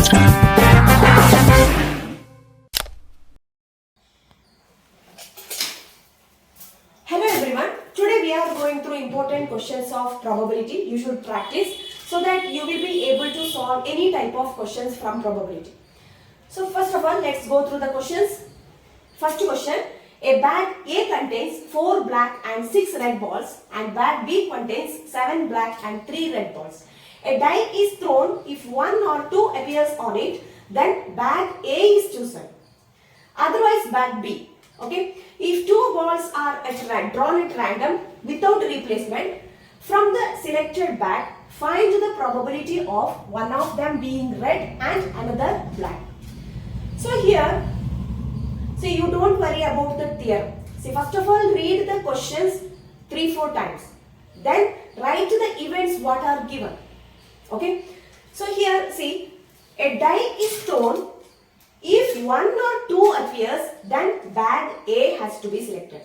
Hello everyone, today we are going through important questions of probability. You should practice so that you will be able to solve any type of questions from probability. So first of all, let's go through the questions. First question, a bag A contains 4 black and 6 red balls and bag B contains 7 black and 3 red balls. A die is thrown if 1 or 2 appears on it, then bag A is chosen. Otherwise bag B. Okay, if 2 balls are drawn at random without replacement from the selected bag, find the probability of one of them being red and another black. So here, see, you don't worry about the theorem. See, first of all, read the questions 3-4 times. Then write the events what are given. Okay, so here see, a die is thrown. If 1 or 2 appears, then bag A has to be selected.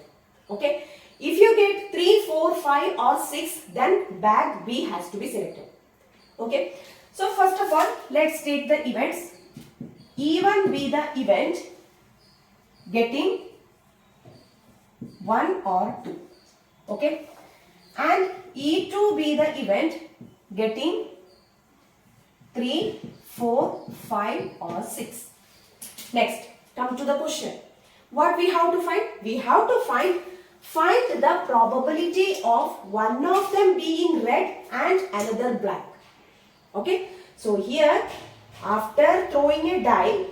Okay. If you get 3, 4, 5 or 6, then bag B has to be selected. Okay. So first of all, let's take the events. E1 be the event getting 1 or 2. Okay. And E2 be the event getting 3, 4, 5 or 6. Next, come to the question. What we have to find? We have to find the probability of one of them being red and another black. Okay. So here, after throwing a die,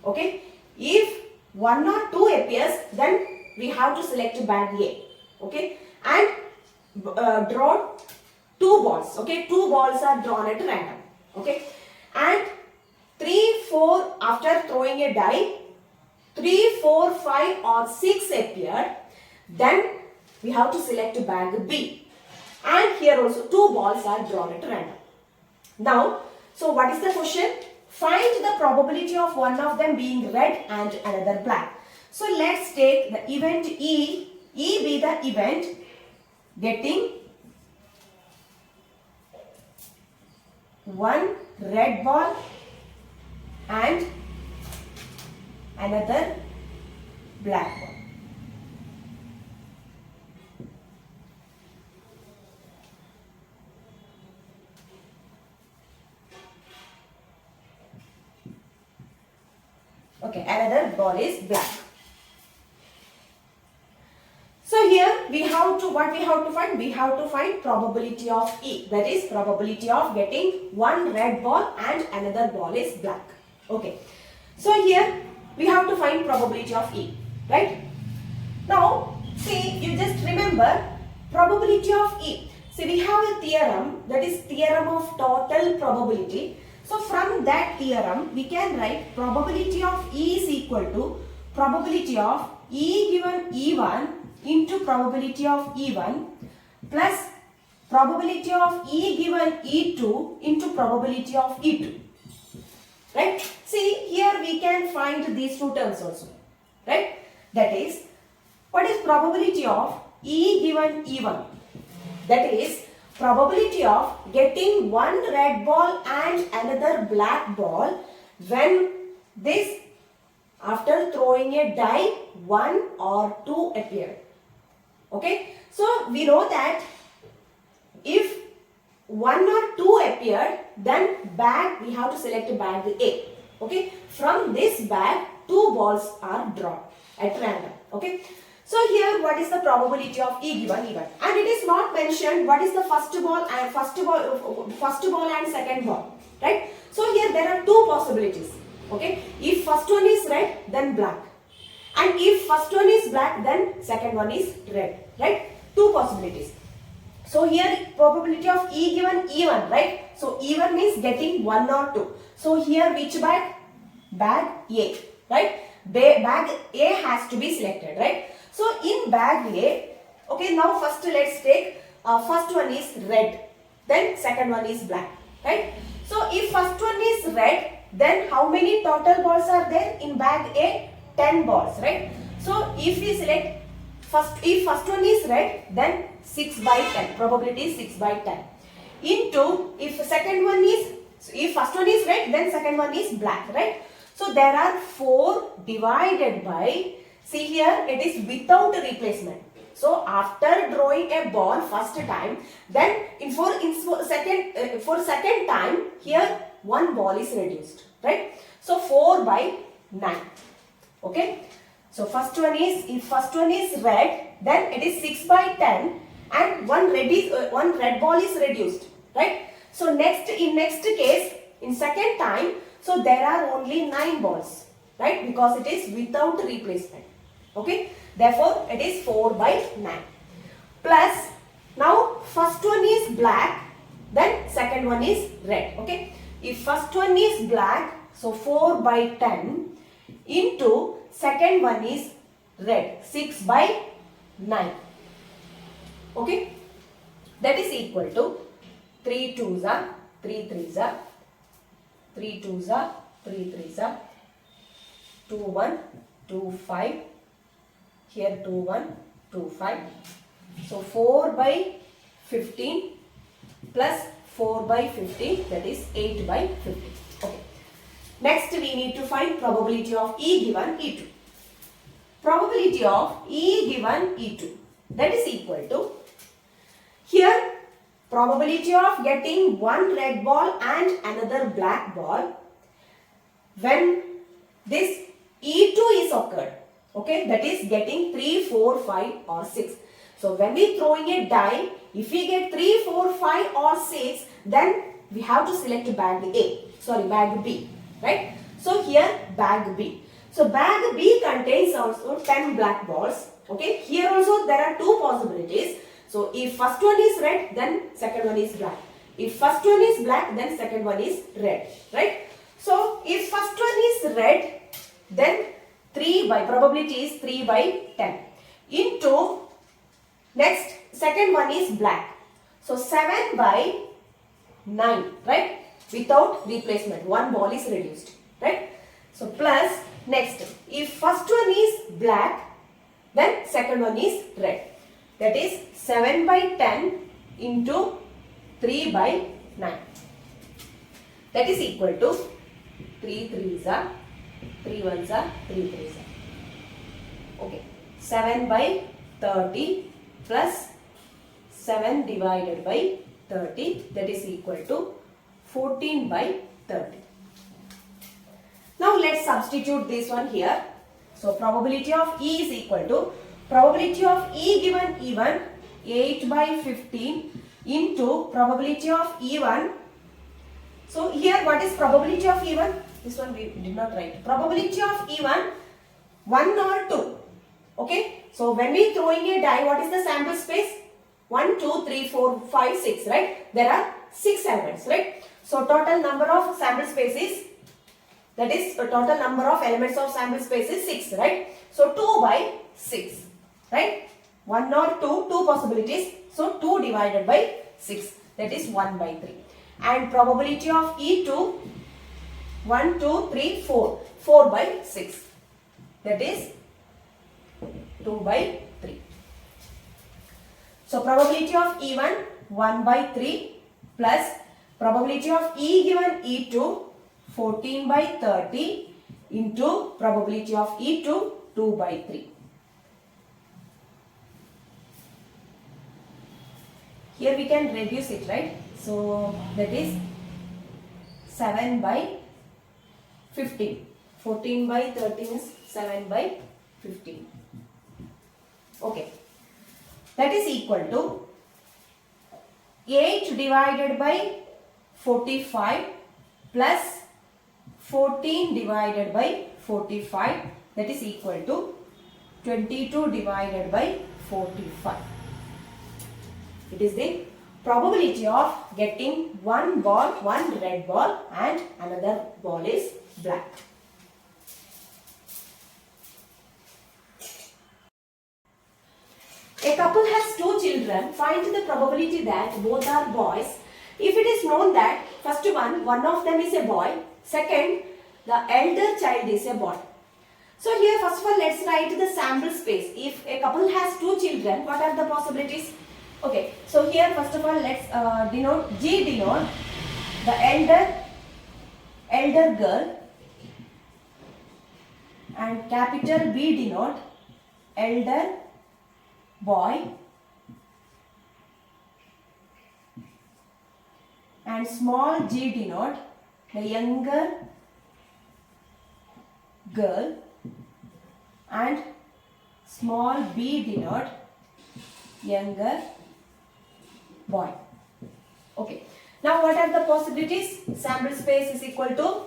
okay, if 1 or 2 appears, then we have to select bag A. Okay. And draw 2 balls. Okay. 2 balls are drawn at random. Okay. And 3, 4 after throwing a die, 3, 4, 5 or 6 appear, then we have to select bag B. And here also 2 balls are drawn at random. Now, so what is the question? Find the probability of one of them being red and another black. So let's take the event E. E be the event getting 1 red ball and another black ball. Okay, another ball is black. So here we have to, what we have to find? We have to find probability of E. That is probability of getting 1 red ball and another ball is black. Okay. So here we have to find probability of E. Right? Now, see, you just remember probability of E. See, we have a theorem, that is theorem of total probability. So from that theorem, we can write probability of E is equal to probability of E given E1 into probability of E1 plus probability of E given E2 into probability of E2. Right? See, here we can find these two terms also. Right? That is, what is probability of E given E1? That is, probability of getting 1 red ball and another black ball when this, after throwing a die, 1 or 2 appear. Okay. So, we know that if 1 or 2 appeared, then bag, we have to select bag A. Okay. From this bag, 2 balls are drawn at random. Okay. So here, what is the probability of E given E1? And it is not mentioned what is the first ball and second ball. Right. So here there are 2 possibilities. Okay. If first one is red, then black. And if first one is black, then second one is red. Right. 2 possibilities. So here probability of E given E1, right? So E1 means getting 1 or 2. So here which bag? Bag A, right? Bag A has to be selected, right? So in bag A, okay, now first let's take, first one is red, then second one is black, right? So if first one is red, then how many total balls are there in bag A? 10 balls, right? So if we select if first one is red, then 6 by 10, probability is 6 by 10. Into, if second one is So if first one is red, then second one is black, right? So there are 4 divided by, see here it is without replacement. So after drawing a ball first time, then for second time, here one ball is reduced, right? So 4 by 9. Okay. So first one is, if first one is red, then it is 6 by 10 and one red ball is reduced, right? So in next case, in second time, so there are only 9 balls, right? Because it is without replacement. Okay. Therefore, it is 4 by 9. Plus, now first one is black, then second one is red. Okay. If first one is black, so 4 by 10 into second one is red, 6 by 9. Okay. That is equal to 3 2s are 3 3s are 3 2s are 3 3s are 2 1 2 5. Here 2 1 2 5. So 4 by 15 plus 4 by 15, that is 8 by 15. Okay. Next we need to find probability of E given E2. Probability of E given E2, that is equal to, here probability of getting one red ball and another black ball when this E2 is occurred. Okay, that is getting 3, 4, 5 or 6. So when we throwing a die, if we get 3, 4, 5 or 6, then we have to select bag B, right? So here bag B. So bag B contains also 10 black balls. Okay, here also there are 2 possibilities. So if first one is red, then second one is black. If first one is black, then second one is red, right? So if first one is red, then probability is 3 by 10 into next second one is black. So 7 by 9, right? Without replacement, one ball is reduced, right? So plus next, if first one is black, then second one is red. That is 7 by 10 into 3 by 9. That is equal to 3 3s are 3 1s are 3 3s are. Okay. 7 by 30 plus 7 divided by 30, that is equal to 14 by 30. Now let's substitute this one here. So probability of E is equal to probability of E given E1, 8 by 15 into probability of E1. So here what is probability of E1? This one we did not write. Probability of E1, 1 or 2. Okay. So when we throwing a die, what is the sample space? 1, 2, 3, 4, 5, 6, right? There are 6 elements, right? So total number of sample spaces, that is total number of elements of sample space is 6, right? So 2 by 6, right? 1 or 2, 2 possibilities. So 2 divided by 6, that is 1 by 3. And probability of E2, 1, 2, 3, 4, 4 by 6, that is 2 by 3. So probability of E1, 1 by 3 plus probability of E given E2, 14 by 30 into probability of E2, 2 by 3. Here we can reduce it, right? So that is 7 by 15. 14 by 13 is 7 by 15. Okay. That is equal to 8 divided by 45 plus 14 divided by 45, that is equal to 22 divided by 45. It is the probability of getting one ball, one red ball and another ball is black. A couple has 2 children. Find the probability that both are boys. If it is known that first one of them is a boy, second, the elder child is a boy. So here first of all let's write the sample space. If a couple has 2 children, what are the possibilities? Okay, so here first of all let's denote the elder elder girl, and capital B denote elder boy, and small g denote the younger girl, and small b denote younger boy. Okay. Now what are the possibilities? Sample space is equal to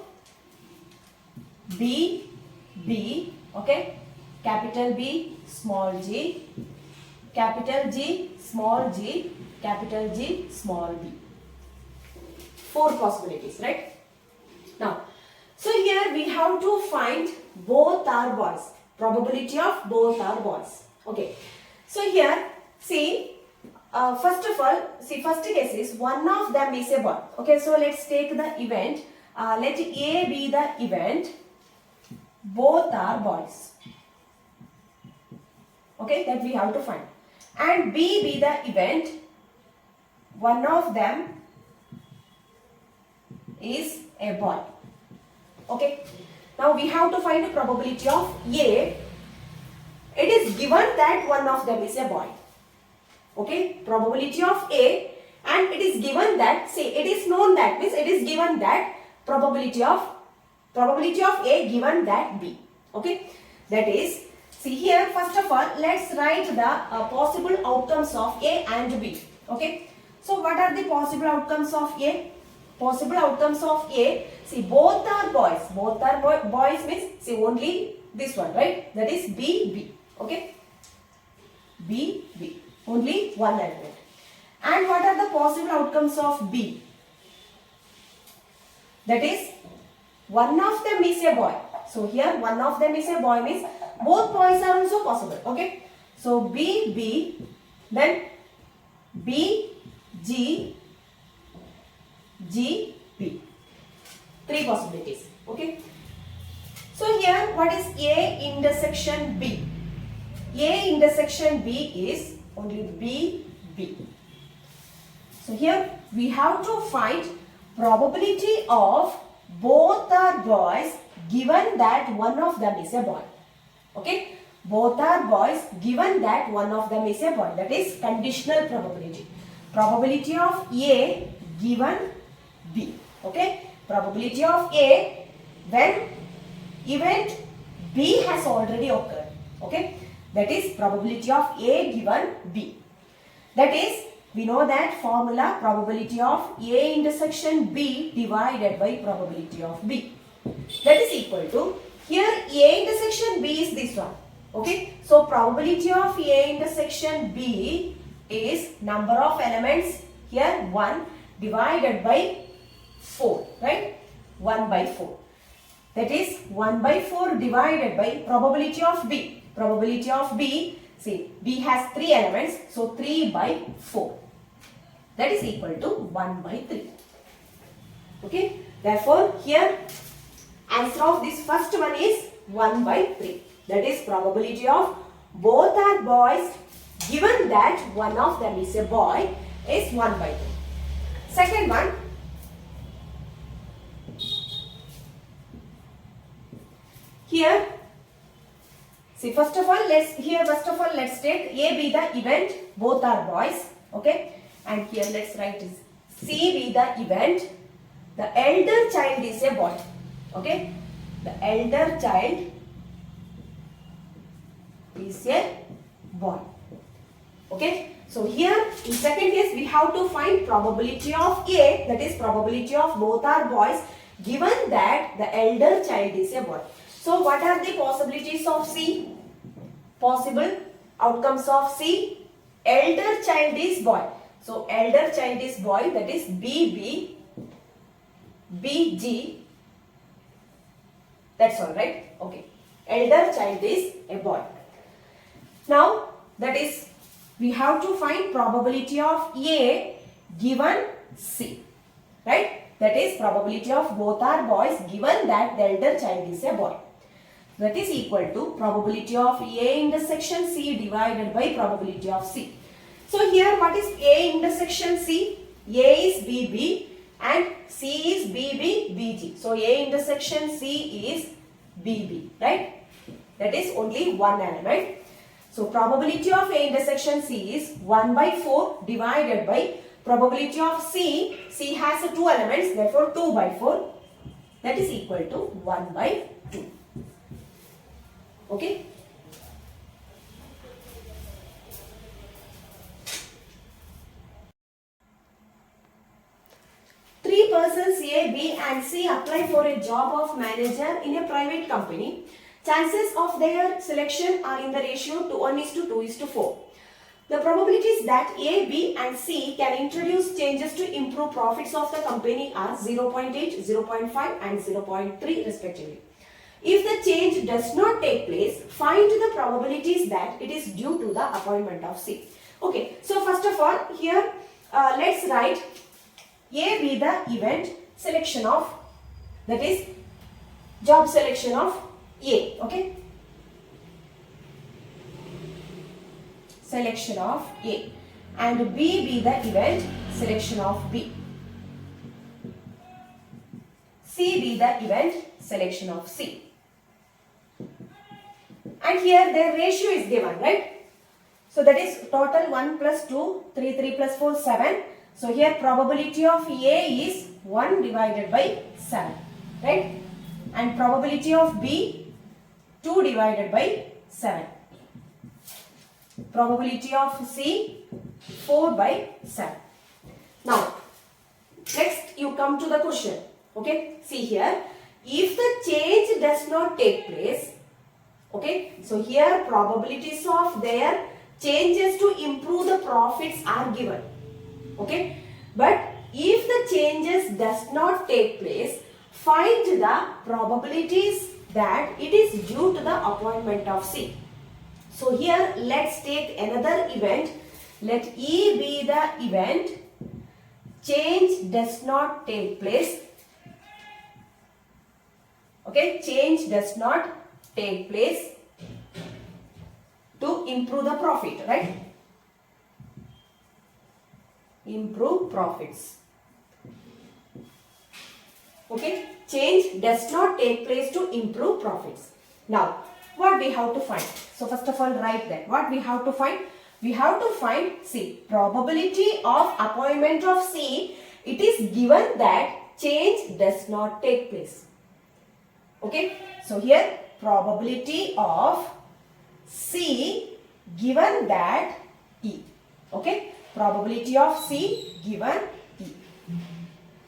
B, B, okay, capital B, small g, capital G, small g, capital G, small b. 4 possibilities, right? Now, so here we have to find both are boys, probability of both are boys. Okay, so here see, first of all, see, first case is one of them is a boy. Okay, so let's take the event. Let A be the event. Both are boys. Okay, that we have to find. And B be the event. One of them is a boy. Okay, now we have to find the probability of A. It is given that one of them is a boy. Okay, probability of A, and it is given that, say, it is known that, means it is given that probability of A given that B. Okay, that is, see here, first of all, let's write the possible outcomes of A and B. Okay, so what are the possible outcomes of A? Possible outcomes of A, see, both are boys. Both are boys means, see, only this one, right? That is B, B. Okay, B, B. Only one element. And what are the possible outcomes of B? That is, one of them is a boy. So here one of them is a boy means both boys are also possible. Okay. So B, B, then B, G, G, B. 3 possibilities. Okay. So here what is A intersection B? A intersection B is only B, B. So here we have to find probability of both are boys given that one of them is a boy. Okay, both are boys given that one of them is a boy. That is conditional probability. Probability of A given B. Okay, probability of A when event B has already occurred. Okay, that is probability of A given B. That is, we know that formula, probability of A intersection B divided by probability of B. That is equal to, here A intersection B is this one. Okay, so probability of A intersection B is number of elements, here 1 divided by 4, right? 1 by 4. That is 1 by 4 divided by probability of B. Probability of B, see, B has 3 elements, so 3 by 4. That is equal to 1 by 3. Okay, therefore here answer of this first one is 1 by 3. That is probability of both are boys given that one of them is a boy is 1 by 3. Second one, here, see, first of all let's take A be the event, both are boys. Okay, and here let's write is C be the event, the elder child is a boy. Okay, the elder child is a boy. Okay, so here in second case we have to find probability of A, that is probability of both are boys given that the elder child is a boy. So what are the possibilities of C? Possible outcomes of C, elder child is boy. So elder child is boy, that is BB, BG. That's all, right? Okay. Elder child is a boy. Now that is, we have to find probability of A given C, right? That is probability of both are boys given that the elder child is a boy. That is equal to probability of A intersection C divided by probability of C. So here what is A intersection C? A is BB and C is BB, BG. So A intersection C is BB, right? That is only one element. So probability of A intersection C is 1 by 4 divided by probability of C. C has two elements, therefore 2 by 4. That is equal to 1 by 2. Okay. Three persons A, B and C apply for a job of manager in a private company. Chances of their selection are in the ratio 1:2:4. The probabilities that A, B and C can introduce changes to improve profits of the company are 0.8, 0.5 and 0.3 respectively. If the change does not take place, find the probabilities that it is due to the appointment of C. Okay, so first of all, here let's write A be the event selection of, that is job selection of A, okay? Selection of A, and B be the event selection of B. C be the event selection of C. And here their ratio is given, right? So that is total 1 plus 2, 3, 3 plus 4, 7. So here probability of A is 1 divided by 7, right? And probability of B 2 divided by 7. Probability of C 4 by 7. Now, next you come to the question. Okay, see here, if the change does not take place, okay, so here probabilities of their changes to improve the profits are given. Okay, but if the changes does not take place, find the probabilities that it is due to the appointment of C. So here let's take another event. Let E be the event. Change does not take place. Okay, change does not take place to improve the profit, right? Improve profits. Okay, change does not take place to improve profits. Now, what we have to find? So first of all, write that. What we have to find? We have to find C. Probability of appointment of C. It is given that change does not take place. Okay, so here probability of C given that E. Okay, probability of C given E.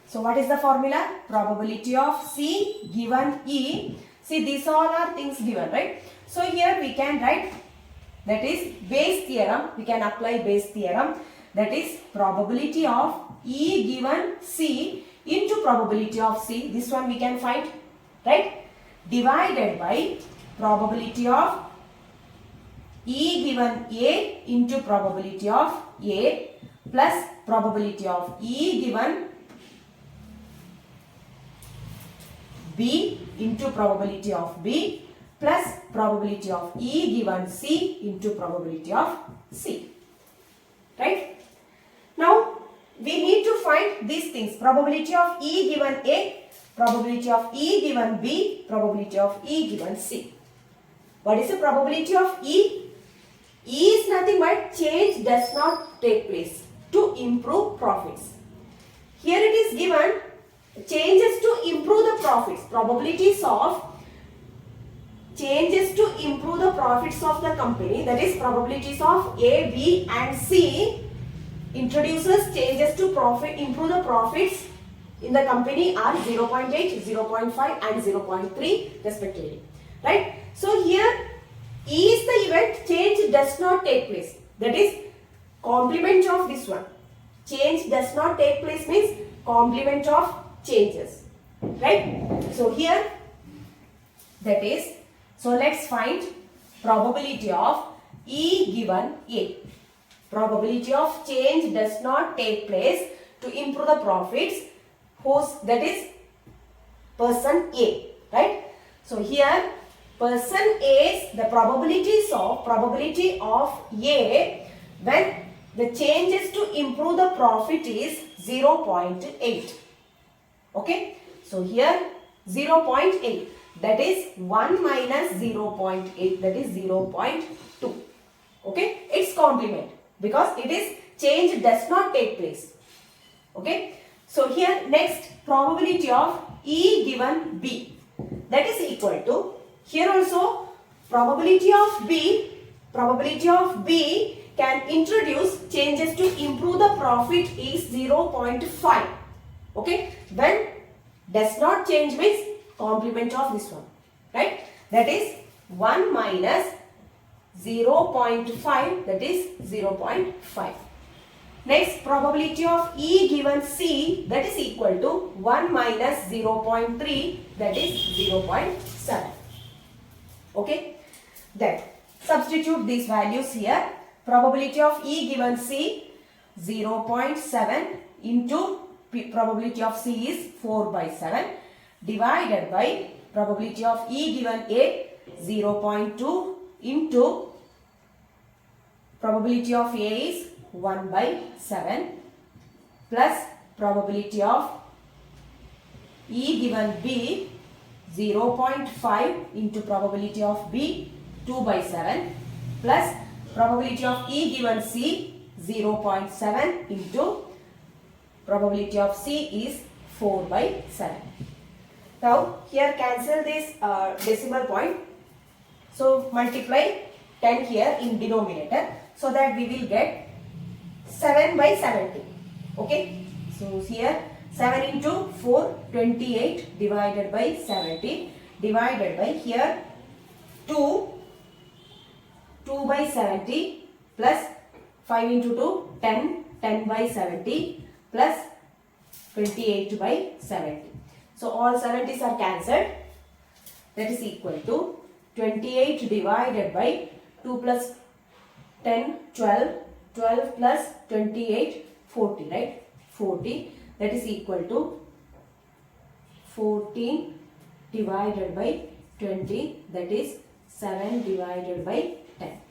So what is the formula? Probability of C given E. See, these all are things given, right? So here we can write, that is Bayes theorem. We can apply Bayes theorem. That is probability of E given C into probability of C. This one we can find, right? Divided by probability of E given A into probability of A plus probability of E given B into probability of B plus probability of E given C into probability of C. Right? Now, we need to find these things. Probability of E given A, probability of E given B, probability of E given C. What is the probability of E? E is nothing but change does not take place to improve profits. Here it is given changes to improve the profits. Probabilities of changes to improve the profits of the company, that is probabilities of A, B and C introduces changes to improve the profits in the company are 0.8, 0.5 and 0.3 respectively. Right? So here E is the event, change does not take place. That is complement of this one. Change does not take place means complement of changes. Right? So here that is, so let's find probability of E given A. Probability of change does not take place to improve the profits, that is person A, right? So here person A's, the probability of A when the changes to improve the profit is 0.8. Okay, So here 0.8, that is 1 minus 0.8, that is 0.2. Okay, its complement, because it is change does not take place. Okay, so here next probability of E given B, that is equal to, here also probability of B can introduce changes to improve the profit is 0.5. Okay, when does not change means complement of this one, right? That is 1 minus 0.5, that is 0.5. Next, probability of E given C, that is equal to 1 minus 0.3, that is 0.7. Okay, then substitute these values here. Probability of E given C 0.7 into probability of C is 4 by 7 divided by probability of E given A 0.2 into probability of A is 1 by 7 plus probability of E given B 0.5 into probability of B 2 by 7 plus probability of E given C 0.7 into probability of C is 4 by 7. Now here cancel this decimal point. So multiply 10 here in denominator so that we will get 7 by 70. Okay. So here 7 into 4, 28 divided by 70 divided by here 2 by 70 plus 5 into 2, 10 by 70 plus 28 by 70. So all 70s are cancelled. That is equal to 28 divided by 2 plus 10, 12, 12 plus 28, 40, right? 40. That is equal to 14 divided by 20, that is 7 divided by 10.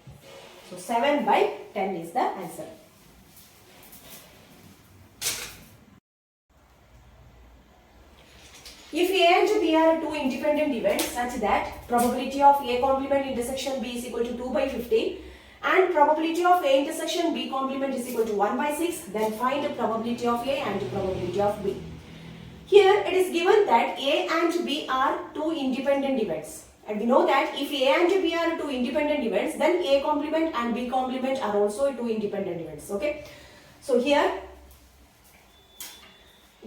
So 7 by 10 is the answer. If A and B are two independent events such that probability of A complement intersection B is equal to 2 by 15 and probability of A intersection B complement is equal to 1 by 6, then find the probability of A and the probability of B. Here it is given that A and B are two independent events. And we know that if A and B are two independent events, then A complement and B complement are also two independent events. Okay. So here,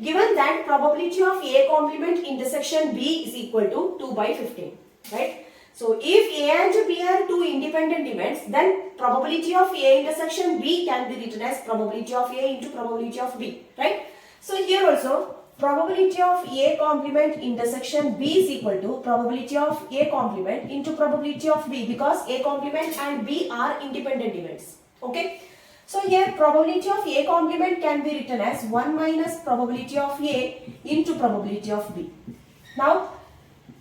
given that probability of A complement intersection B is equal to 2 by 15, right? So if A and B are two independent events, then probability of A intersection B can be written as probability of A into probability of B, right? So here also, probability of A complement intersection B is equal to probability of A complement into probability of B, because A complement and B are independent events. Okay. So here probability of A complement can be written as 1 minus probability of A into probability of B. Now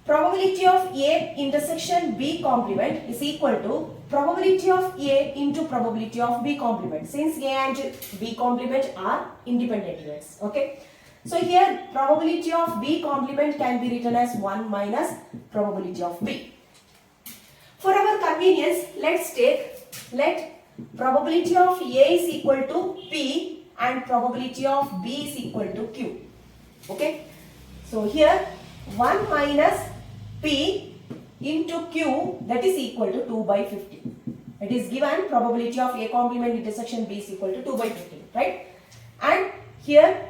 probability of A intersection B complement is equal to probability of A into probability of B complement, since A and B complement are independent events. Okay. So here probability of B complement can be written as 1 minus probability of B. For our convenience, let probability of A is equal to P and probability of B is equal to Q. Okay. So here 1 minus P into Q, that is equal to 2 by 15. It is given probability of A complement intersection B is equal to 2 by 15, right? And here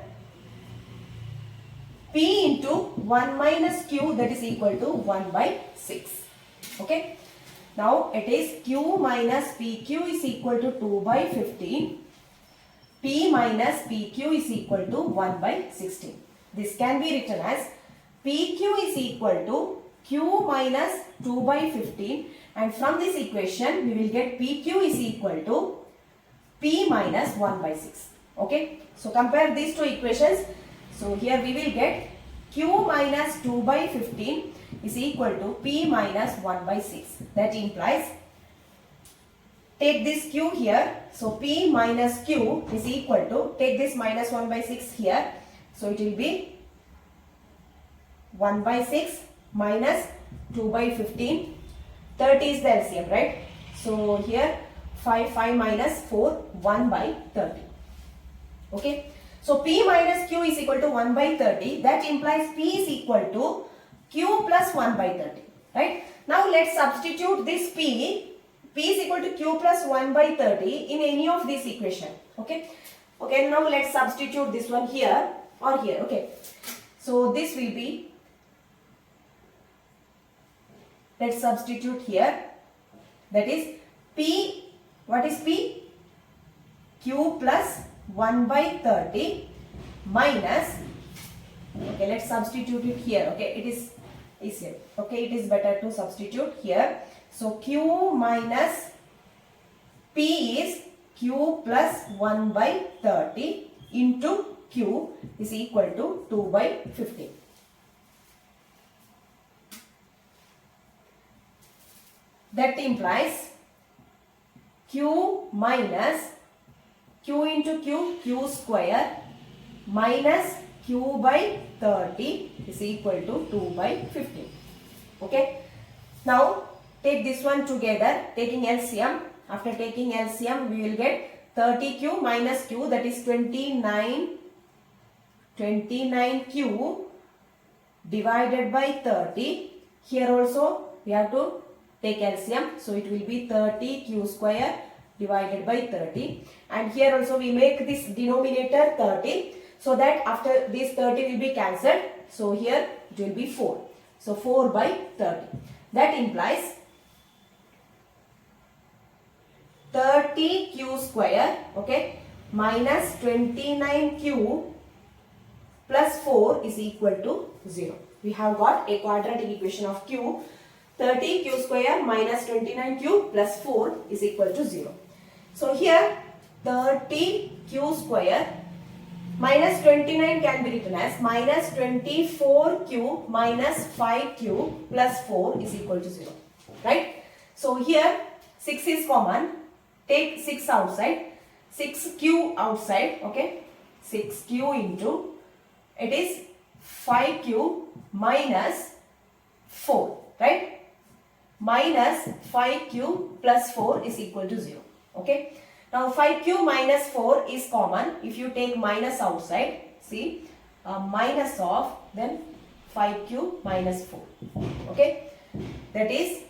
P into 1 minus Q, that is equal to 1 by 6. Okay. Now it is Q minus PQ is equal to 2 by 15. P minus PQ is equal to 1 by 16. This can be written as PQ is equal to Q minus 2 by 15, and from this equation we will get PQ is equal to P minus 1 by 6. Okay. So compare these two equations. So here we will get Q minus 2 by 15 is equal to P minus 1 by 6. That implies, take this Q here. So P minus Q is equal to, take this minus 1 by 6 here. So it will be 1 by 6 minus 2 by 15. 30 is the LCM, right? So here 5 minus 4, 1 by 30. Okay. So P minus Q is equal to 1 by 30. That implies P is equal to Q plus 1 by 30. Right. Now let's substitute this P. P is equal to Q plus 1 by 30 in any of this equation. Okay. Okay. Now let's substitute this one here or here. Okay. So this will be, let's substitute here. That is P. What is P? Q plus 1 by 30 minus, okay, let's substitute it here. Okay, it is here. Okay, it is better to substitute here. So Q minus P is Q plus 1 by 30 into Q is equal to 2 by 15. That implies Q minus Q into Q square minus Q by 30 is equal to 2 by 15. Okay. Now take this one together, taking LCM. After taking LCM, we will get 30Q minus Q, that is 29Q divided by 30. Here also we have to take LCM. So it will be 30Q square divided by 30. And here also we make this denominator 30. So that after this 30 will be cancelled. So here it will be 4. So 4 by 30. That implies 30Q square, okay, minus 29Q plus 4 is equal to 0. We have got a quadratic equation of Q. 30Q square minus 29Q plus 4 is equal to 0. So here 30Q square minus 29 can be written as minus 24Q minus 5Q plus 4 is equal to 0. Right? So here 6 is common. Take 6 outside. 6Q outside. Okay. 6Q into, it is 5Q minus 4. Right? Minus 5Q plus 4 is equal to 0. Okay. Now 5Q minus 4 is common. If you take minus outside, see, minus of, then 5Q minus 4. Okay. That is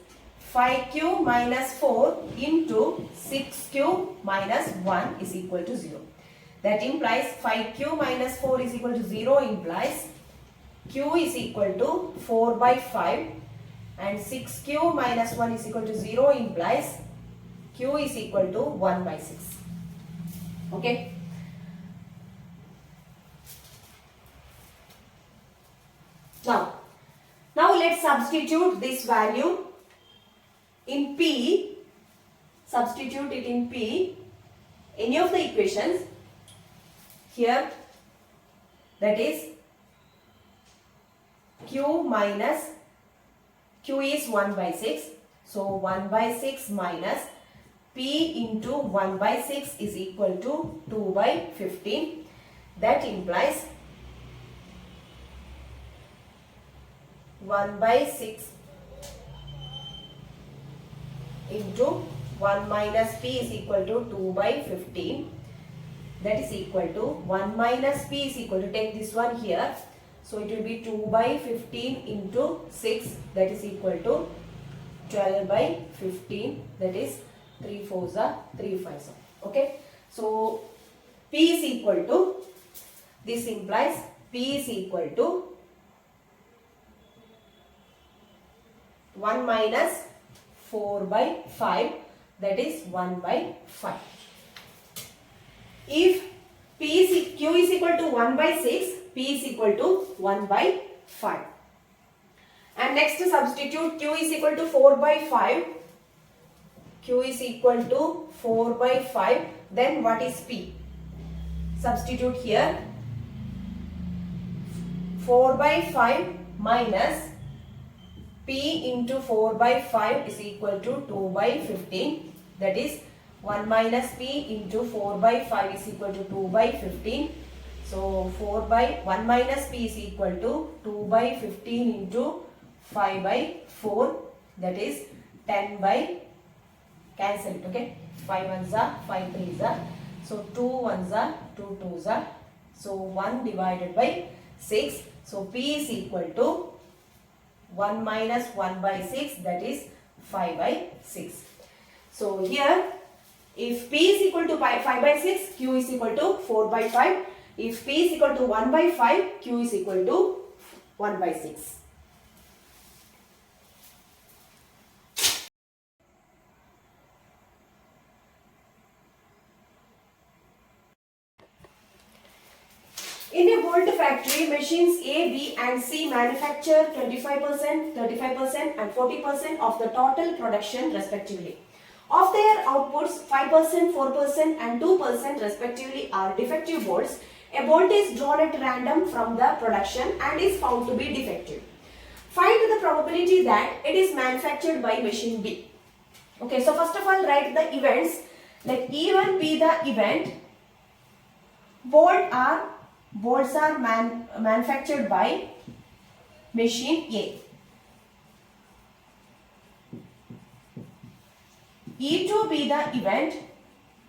5Q minus 4 into 6Q minus 1 is equal to 0. That implies 5Q minus 4 is equal to 0 implies Q is equal to 4 by 5 and 6Q minus 1 is equal to 0 implies Q is equal to 1 by 6. Okay. Now let's substitute this value in P. Substitute it in P. Any of the equations here, that is Q minus, Q is 1 by 6. So 1 by 6 minus P into 1 by 6 is equal to 2 by 15. That implies 1 by 6 into 1 minus P is equal to 2 by 15. That is equal to 1 minus P is equal to, take this one here. So it will be 2 by 15 into 6, that is equal to 12 by 15, that is 3 4s are 3 5s are. Okay. So P is equal to, this implies P is equal to 1 minus 4 by 5, that is 1 by 5. If Q is equal to 1 by 6, P is equal to 1 by 5. And next to substitute Q is equal to 4 by 5. Q is equal to 4 by 5. Then what is P? Substitute here. 4 by 5 minus P into 4 by 5 is equal to 2 by 15. That is 1 minus P into 4 by 5 is equal to 2 by 15. So 4 by 1 minus p is equal to 2 by 15 into 5 by 4, that is 10 by, cancel it, okay, 5 ones are 5 threes are, so 2 ones are 2 twos are, so 1 divided by 6, so p is equal to 1 minus 1 by 6, that is 5 by 6. So here if p is equal to 5 by 6, q is equal to 4 by 5. If p is equal to 1 by 5, q is equal to 1 by 6. In a bolt factory, machines A, B and C manufacture 25%, 35% and 40% of the total production respectively. Of their outputs, 5%, 4% and 2% respectively are defective bolts. A bolt is drawn at random from the production and is found to be defective. Find the probability that it is manufactured by machine B. Okay, so first of all write the events. Let E1 be the event. Bolts are manufactured by machine A. E2 be the event.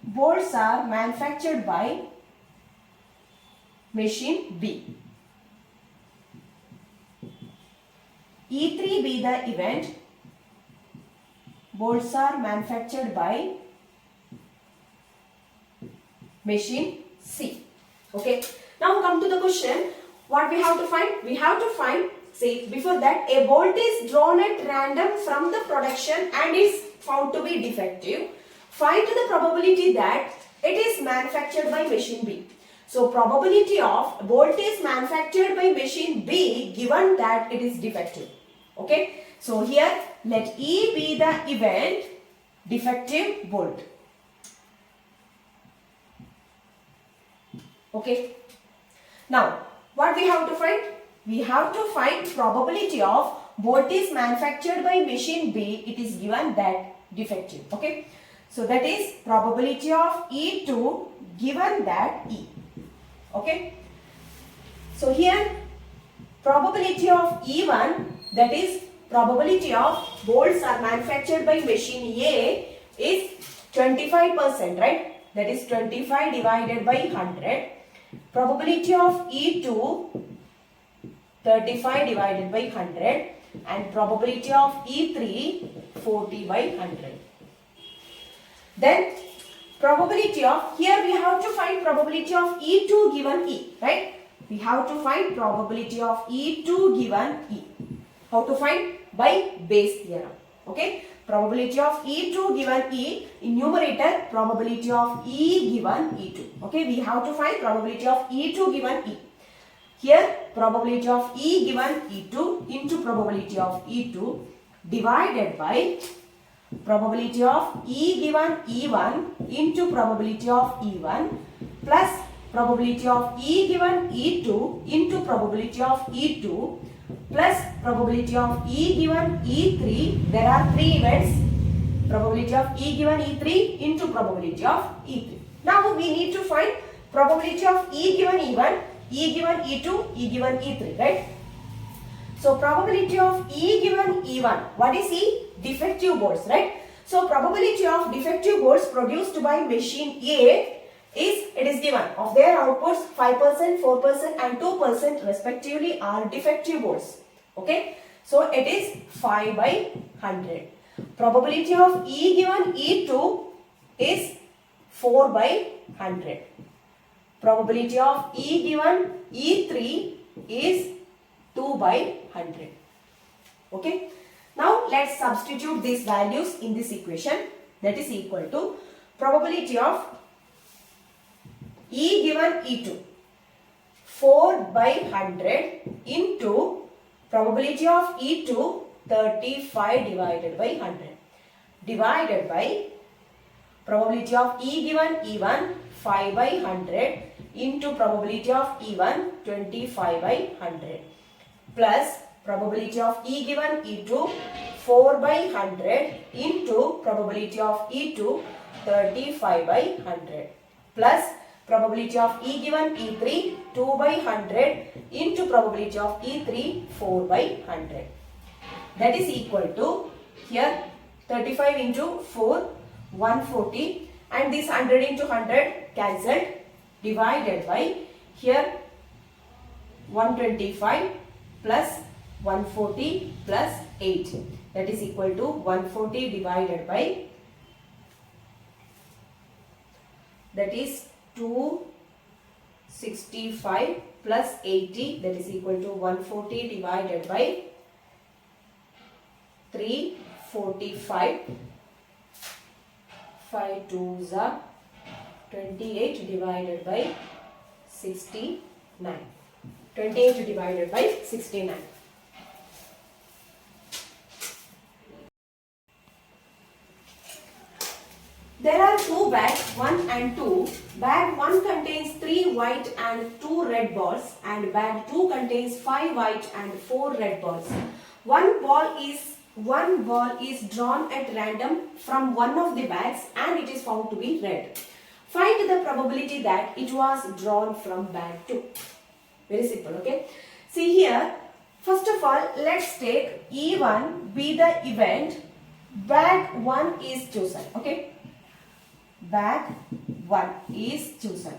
Bolts are manufactured by machine B. E3 be the event. Bolts are manufactured by machine C. Okay. Now come to the question. What we have to find? We have to find, say before that, a bolt is drawn at random from the production and is found to be defective. Find the probability that it is manufactured by machine B. So probability of bolt is manufactured by machine B given that it is defective. Okay. So here let E be the event, defective bolt. Okay. Now what we have to find? We have to find probability of bolt is manufactured by machine B. It is given that defective. Okay. So that is probability of E2 given that E. Okay. So here probability of E1, that is probability of bolts are manufactured by machine A, is 25%, right? That is 25 divided by 100. Probability of E2, 35 divided by 100, and probability of E3, 40 by 100. Then probability of, here we have to find probability of E2 given E, right? We have to find probability of E2 given E. How to find? By Bayes theorem. Okay. Probability of E2 given E, in numerator probability of E given E2. Okay. We have to find probability of E2 given E. Here probability of E given E2 into probability of E2 divided by probability of E given E1 into probability of E1 plus probability of E given E2 into probability of E2 plus probability of E given E3. There are three events. Probability of E given E3 into probability of E3. Now we need to find probability of E given E1, E given E2, E given E3, right? So probability of E given E1, what is E? Defective bolts, right? So probability of defective bolts produced by machine A is, it is given, of their outputs 5%, 4% and 2% respectively are defective bolts. Okay. So it is 5 by 100. Probability of E given E2 is 4 by 100. Probability of E given E3 is 2 by 100. Okay. Now let's substitute these values in this equation. That is equal to probability of E given E2 4 by 100 into probability of E2 35 divided by 100 divided by probability of E given E1 5 by 100 into probability of E1 25 by 100 plus probability of E given E2 4 by 100 into probability of E2 35 by 100 plus probability of E given E3 2 by 100 into probability of E3 4 by 100. That is equal to here 35 into 4 140 and this 100 into 100 cancelled divided by here 125 plus 140 plus 8, that is equal to 140 divided by, that is 265 plus 80, that is equal to 140 divided by 345. 5 2s are 28 divided by 69. 28 divided by 69. There are two bags, 1 and 2. Bag 1 contains 3 white and 2 red balls and bag 2 contains 5 white and 4 red balls. One ball is drawn at random from one of the bags and it is found to be red. Find the probability that it was drawn from bag 2. Very simple, okay? See here, first of all, let's take E1 be the event, bag 1 is chosen, okay? Bag 1 is chosen.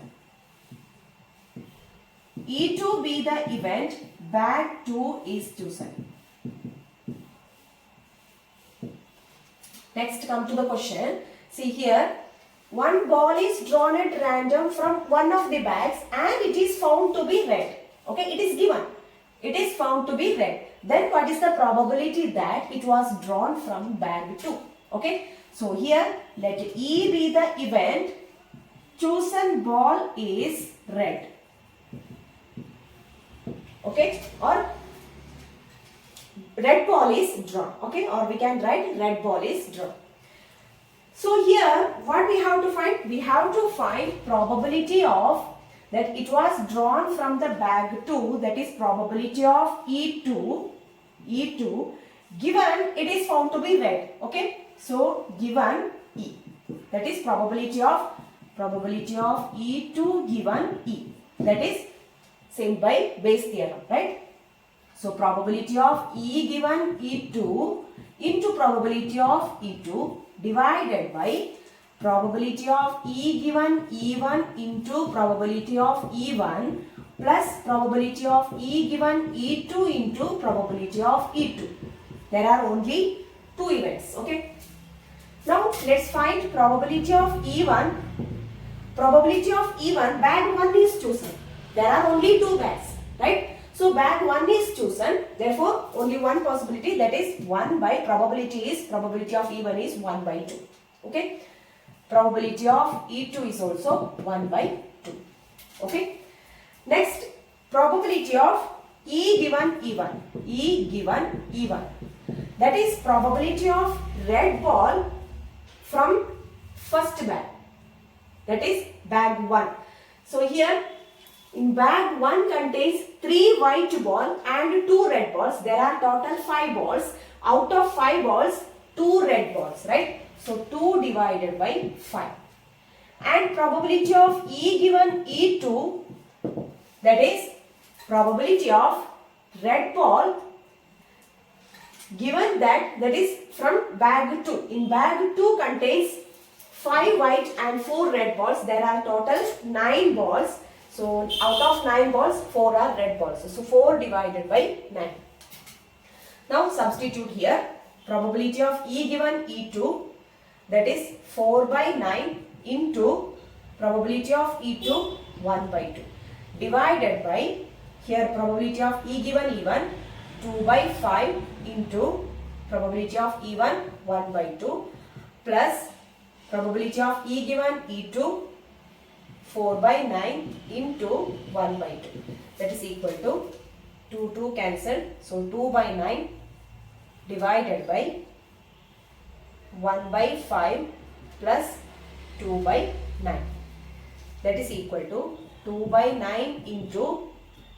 E2 be the event, bag 2 is chosen. Next, come to the question. See here, one ball is drawn at random from one of the bags and it is found to be red. Okay, it is given. It is found to be red. Then what is the probability that it was drawn from bag 2? Okay, so here let E be the event, chosen ball is red. Okay, or red ball is drawn, okay, or we can write red ball is drawn. So here what we have to find? We have to find probability of that it was drawn from the bag 2, that is probability of E2 given it is found to be red, okay. So given E, that is probability of E2 given E, that is same by Bayes theorem, right? So probability of E given E2 into probability of E2 divided by probability of E given E1 into probability of E1 plus probability of E given E2 into probability of E2. There are only two events, okay. Now let's find probability of E1. Probability of E1, bag 1 is chosen. There are only two bags, right? So bag 1 is chosen, therefore only one possibility, that is 1 by probability of E1 is 1 by 2. Okay. Probability of E2 is also 1 by 2. Okay. Next, probability of E given E1. E given E1. That is probability of red ball from first bag. That is bag 1. So here in bag 1 contains 3 white balls and 2 red balls. There are total 5 balls. Out of 5 balls, 2 red balls, right? So 2 divided by 5. And probability of E given E2, that is probability of red ball given that is from bag 2. In bag 2 contains 5 white and 4 red balls. There are total 9 balls. So out of 9 balls, 4 are red balls. So 4 divided by 9. Now substitute here. Probability of E given E2, that is 4 by 9 into probability of E2 1 by 2 divided by here probability of E given E1 2 by 5 into probability of E1 1 by 2 plus probability of E given E2 4 by 9 into 1 by 2, that is equal to 2 cancelled. So 2 by 9 divided by 1 by 5 plus 2 by 9, that is equal to 2 by 9 into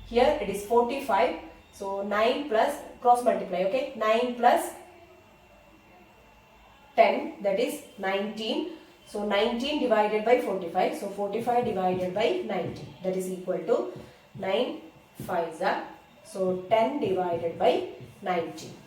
here it is 45. So 9 plus cross multiply, okay, 9 plus 10, that is 19. So 19 divided by 45. So 45 divided by 19, that is equal to 9 5s are, so 10 divided by 90.